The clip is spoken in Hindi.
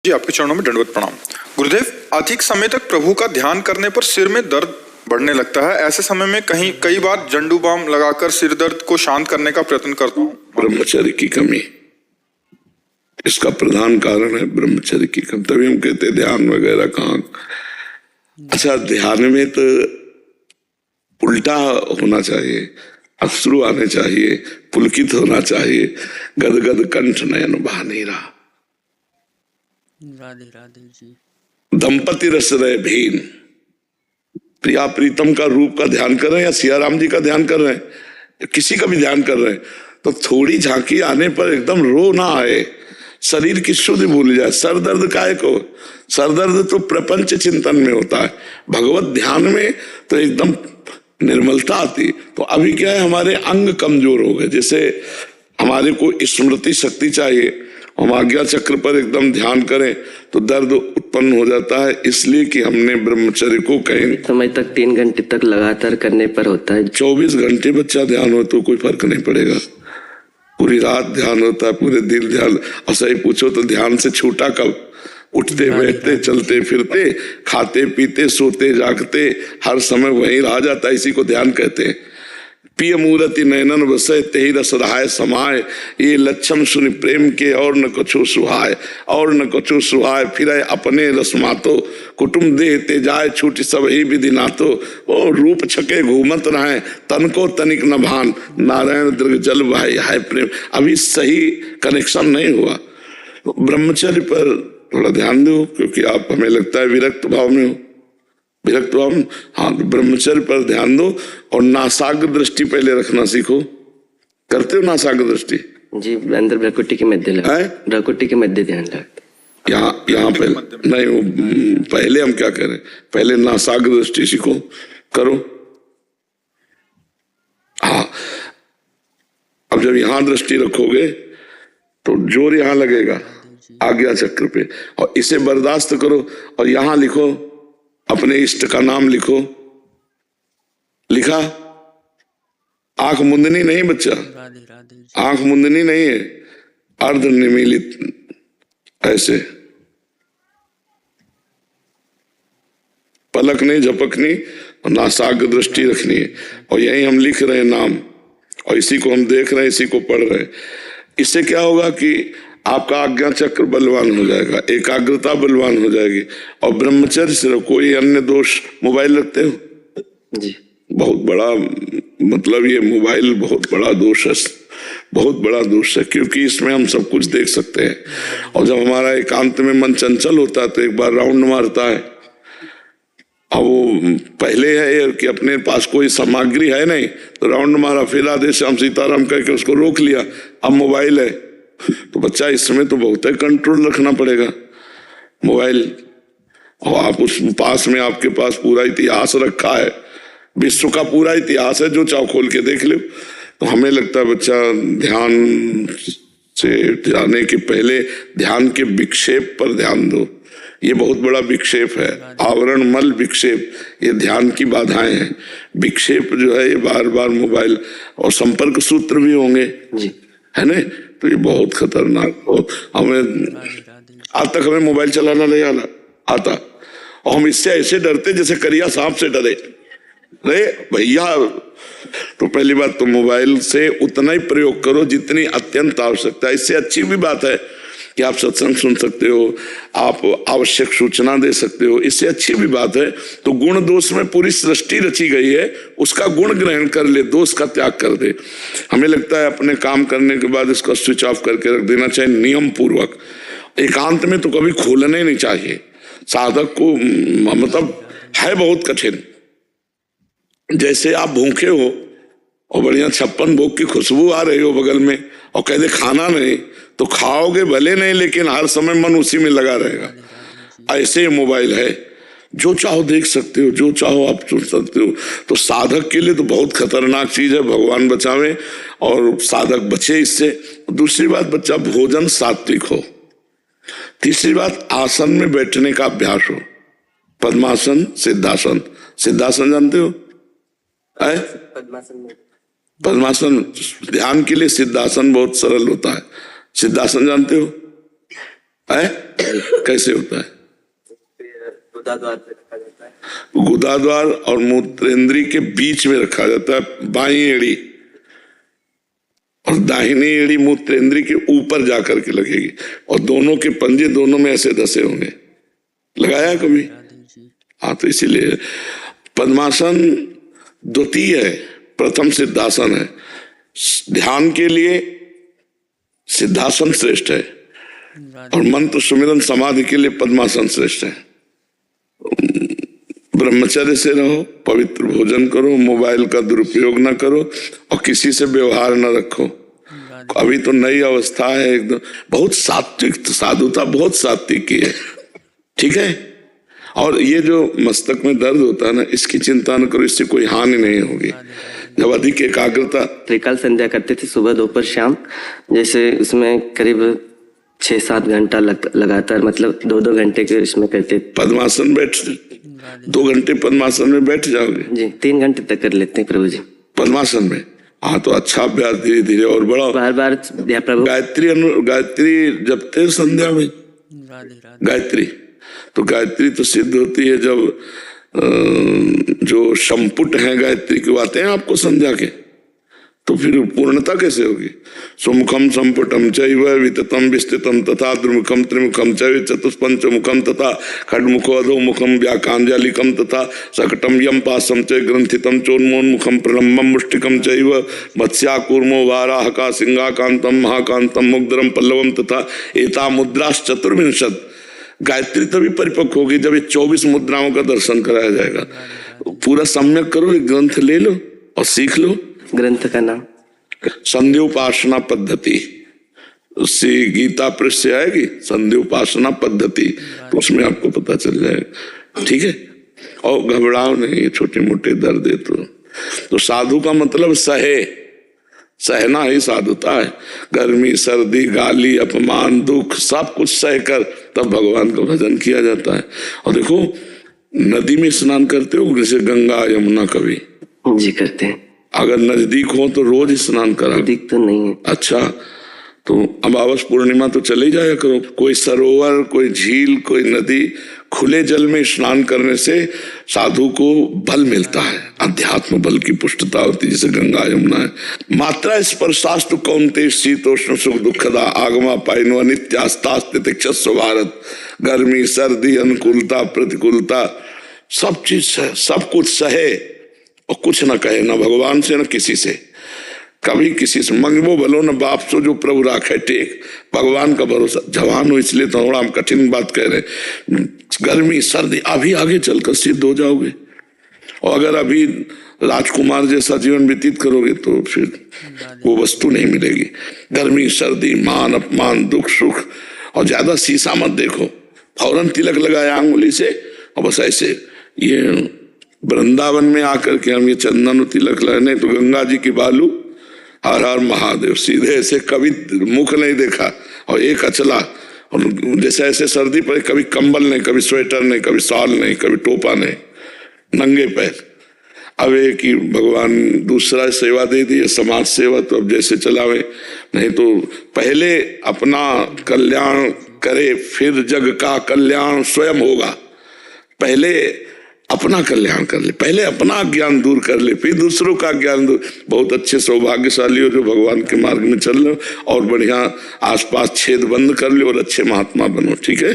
जी आपके चरणों में दंडवत प्रणाम। गुरुदेव, अधिक समय तक प्रभु का ध्यान करने पर सिर में दर्द बढ़ने लगता है। ऐसे समय में कई बार जंडू बाम लगाकर सिर दर्द को शांत करने का प्रयत्न करता हूँ। ब्रह्मचर्य की कमी इसका प्रधान कारण है। ब्रह्मचर्य की कमी, तभी हम कहते हैं ध्यान वगैरह कहाँ। अच्छा, ध्यान में तो उल्टा होना चाहिए, अश्रु आने चाहिए, पुलकित होना चाहिए, गदगद कंठ नयन बहा नहीं रहा। राधे राधे जी। दंपति रस रहे भीन, प्रिया प्रीतम का रूप का ध्यान कर रहे हैं या सियाराम जी का ध्यान कर रहे हैं, किसी का भी ध्यान कर रहे हैं, तो थोड़ी झांकी आने पर एकदम रो ना आए, शरीर की शुद्धि भूल जाए। सर दर्द काहे को? सर दर्द तो प्रपंच चिंतन में होता है, भगवत ध्यान में तो एकदम निर्मलता आती। तो अभी क्या है, हमारे अंग कमजोर हो गए। जैसे हमारे को स्मृति शक्ति चाहिए, हम आज्ञा चक्र पर एकदम ध्यान करें तो दर्द उत्पन्न हो जाता है। इसलिए कि हमने ब्रह्मचर्य को कहीं समय तक 3 घंटे तक लगातार करने पर होता है। 24 घंटे बच्चा ध्यान हो तो कोई फर्क नहीं पड़ेगा। पूरी रात ध्यान होता है, पूरे दिन ध्यान। और सही पूछो तो ध्यान से छूटा कब? उठते बैठते चलते फिरते खाते पीते सोते जागते हर समय वहीं रह जाता है। इसी को ध्यान कहते हैं। पिय मूर्ति नयनन बसे तेहि रस रहाय समाय, ये लक्षण सुनि प्रेम के और न कछु सुहाय, और न कछु सुहाय। फिर अपने रसमातो कुटुम देह ते जाय छूट सब ही विधि नातो। ओ रूप छके घूमत रहे तन को तनिक न भान, नारायण दीर्घ जल भाई हाय प्रेम। अभी सही कनेक्शन नहीं हुआ। तो ब्रह्मचर्य पर थोड़ा ध्यान दो, क्योंकि आप हमें लगता है विरक्त भाव में हो। विरक्त भाव में, हाँ, ब्रह्मचर्य पर ध्यान दो। और नासाग्र दृष्टि पहले रखना सीखो। करते हो नासाग्र दृष्टि? जी, अंदर भ्रकुटी के मध्य लगता है। भ्रकुटी के मध्य ध्यान लगता है। यहाँ पहले नहीं, वो पहले हम क्या करें, पहले नासाग्र दृष्टि सीखो, करो। हाँ, अब जब यहाँ दृष्टि रखोगे तो जोर यहाँ लगेगा आज्ञा चक्र पे, और इसे बर्दाश्त करो। और यहाँ लिखो, अपने इष्ट का नाम लिखो। लिखा? आंख मुंदनी नहीं बच्चा, राधे राधे जी। आंख मुंदनी नहीं है, अर्ध निमीलित ऐसे, पलक नहीं झपकनी, और नासाग्र दृष्टि रखनी है। और यही हम लिख रहे हैं नाम, और इसी को हम देख रहे हैं, इसी को पढ़ रहे हैं। इससे क्या होगा कि आपका आज्ञा चक्र बलवान हो जाएगा, एकाग्रता बलवान हो जाएगी। और ब्रह्मचर्य सिर्फ, कोई अन्य दोष? मोबाइल रखते हो? जी, बहुत बड़ा, मतलब ये मोबाइल बहुत बड़ा दोष है, बहुत बड़ा दोष है, क्योंकि इसमें हम सब कुछ देख सकते हैं। और जब हमारा एकांत में मन चंचल होता है तो एक बार राउंड मारता है। अब वो पहले है कि अपने पास कोई सामग्री है नहीं, तो राउंड मारा, फिर आधे श्याम सीताराम कह के उसको रोक लिया। अब मोबाइल है, तो बच्चा इसमें तो बहुत है कंट्रोल रखना पड़ेगा। मोबाइल, और आप उस पास में, आपके पास पूरा इतिहास रखा है, विश्व का पूरा इतिहास है, जो चाहो खोल के देख लो। तो हमें लगता है बच्चा ध्यान से जाने के पहले ध्यान के विक्षेप पर ध्यान दो। ये बहुत बड़ा विक्षेप है, आवरण मल विक्षेप, ये ध्यान की बाधाएं हैं। विक्षेप जो है ये बार बार मोबाइल, और संपर्क सूत्र भी होंगे जी, है ना, तो ये बहुत खतरनाक। बहुत हमें आज तक हमें मोबाइल चलाना नहीं आता, और हम इससे ऐसे डरते जैसे करिया सांप से डरे। अरे भैया, तो पहली बात तो मोबाइल से उतना ही प्रयोग करो जितनी अत्यंत आवश्यकता है। इससे अच्छी भी बात है कि आप सत्संग सुन सकते हो, आप आवश्यक सूचना दे सकते हो, इससे अच्छी भी बात है। तो गुण दोष में पूरी सृष्टि रची गई है, उसका गुण ग्रहण कर ले, दोष का त्याग कर दे। हमें लगता है अपने काम करने के बाद इसको स्विच ऑफ करके रख देना चाहिए नियम पूर्वक। एकांत में तो कभी खोलना ही नहीं चाहिए। साधक को मतलब है बहुत कठिन। जैसे आप भूखे हो और बढ़िया 56 भोग की खुशबू आ रही हो बगल में, और कहते खाना नहीं, तो खाओगे भले नहीं, लेकिन हर समय मन उसी में लगा रहेगा। ऐसे मोबाइल है, जो चाहो देख सकते हो, जो चाहो आप सुन सकते हो। तो साधक के लिए तो बहुत खतरनाक चीज है, भगवान बचावे और साधक बचे इससे। दूसरी बात, बच्चा भोजन सात्विक हो। तीसरी बात, आसन में बैठने का अभ्यास हो। पद्मासन, सिद्धासन। सिद्धासन जानते हो? पद्मासन ध्यान के लिए, सिद्धासन बहुत सरल होता है। सिद्धासन जानते हो? कैसे होता है? गुदाद्वार और मूत्रेंद्री के बीच में रखा जाता है बाई एड़ी, और दाहिनी एड़ी मूत्रेंद्री के ऊपर जाकर के लगेगी, और दोनों के पंजे दोनों में ऐसे धसे होंगे। लगाया कभी? हाँ, तो इसीलिए पद्मासन द्वितीय है, प्रथम सिद्धासन है। ध्यान के लिए सिद्धासन श्रेष्ठ है, और मंत्र सुमिरन समाधि के लिए पद्मासन श्रेष्ठ है। ब्रह्मचर्य से रहो, पवित्र भोजन करो, मोबाइल का दुरुपयोग न करो, और किसी से व्यवहार न रखो। अभी तो नई अवस्था है एकदम, बहुत सात्विक साधुता, बहुत सात्विक की है, ठीक है। और ये जो मस्तक में दर्द होता है ना, इसकी चिंता न करो, इससे कोई हानि नहीं होगी। जब अधिक एकाग्रता, त्रिकाल संध्या करते थे सुबह दोपहर शाम, जैसे उसमें करीब 6-7 घंटा लगातार, मतलब 2-2 घंटे के इसमें करते। पद्मासन बैठ 2 घंटे पद्मासन में बैठ जाओगे जी, 3 घंटे तक कर लेते हैं प्रभु जी पद्मासन में। हाँ, तो अच्छा अभ्यास धीरे धीरे और बढ़ाओ। बार प्रभु। गायत्री जपते संध्या में गायत्री, तो गायत्री तो सिद्ध होती है जब जो संपुट है गायत्री के आते हैं आपको संध्या के, तो फिर पूर्णता कैसे होगी? सुमुखम संपुटम चैव विततम विस्तृतम तथा द्विमुखम त्रिमुखम चैव चतुष्पंचमुखम तथा खड्मुखो अधोमुखम व्याकांजालिकम तथा सकटम यम पासम च ग्रंथितम चोन्मोन्मुखम प्रलम्बम मुष्टिकम चैव मत्स्याकूर्मो वाराहका सिंहाकांतम महाकांतम मुग्धरम पल्लवम तथा एता मुद्राश्च चतुर्विंशत्। गायत्री तभी परिपक्व होगी जब ये 24 मुद्राओं का दर्शन कराया जाएगा। पूरा सम्यक करो, एक ग्रंथ ले लो और सीख लो। ग्रंथ का नाम संध्योपासना पद्धति, उससे गीता पृष्ठ से आएगी संध्योपासना पद्धति, तो उसमें आपको पता चल जाएगा, ठीक है। और घबराओ नहीं, छोटे मोटे दर्द है तो साधु का मतलब सहना ही साधुता है। गर्मी सर्दी गाली अपमान दुख सब कुछ सहकर तब भगवान का भजन किया जाता है। और देखो, नदी में स्नान करते हो जैसे गंगा यमुना, कभी जी करते हैं। अगर नजदीक हो तो रोज स्नान करा। नजदीक तो नहीं है। अच्छा, तो अमावस पूर्णिमा तो चले जाया करो। कोई सरोवर, कोई झील, कोई नदी, खुले जल में स्नान करने से साधु को बल मिलता है, अध्यात्म बल की पुष्टता होती है, जैसे गंगा यमुना है। मात्रा स्पर्शास्तु कौन्ते शीतोष्ण सुख दुखदा आगमा पाइनो नित्यास्तास्तितिक्षस्व भारत। गर्मी सर्दी अनुकूलता प्रतिकूलता सब चीज सब कुछ सहे और कुछ न कहे, न भगवान से न किसी से, कभी किसी से मंगबो भलो न बाप सो जो प्रभु राखे टेक। भगवान का भरोसा। जवान हो इसलिए थोड़ा हम कठिन बात कह रहे हैं। गर्मी सर्दी अभी आगे चलकर सिद्ध हो जाओगे, और अगर अभी राजकुमार जैसा जीवन व्यतीत करोगे तो फिर वो वस्तु नहीं मिलेगी। गर्मी सर्दी मान अपमान दुख सुख, और ज्यादा शीशा मत देखो। फौरन तिलक लगाया अंगुली से और बस ऐसे, ये वृंदावन में आकर के हम ये चंदन तिलक लगाने, तो गंगा जी की बालू हर हर महादेव सीधे ऐसे, कभी मुख नहीं देखा, और एक अचला, और जैसे ऐसे सर्दी पड़े कभी कंबल नहीं, कभी स्वेटर नहीं, कभी शॉल नहीं, कभी टोपा नहीं, नंगे पैर। अब एक ही भगवान दूसरा सेवा दे दी, समाज सेवा, तो अब जैसे चलावे। नहीं तो पहले अपना कल्याण करे, फिर जग का कल्याण स्वयं होगा। पहले अपना कल्याण कर ले, पहले अपना ज्ञान दूर कर ले, फिर दूसरों का ज्ञान दूर। बहुत अच्छे सौभाग्यशाली हो जो भगवान के मार्ग में चल रहे हो, और बढ़िया आसपास छेद बंद कर ले और अच्छे महात्मा बनो, ठीक है।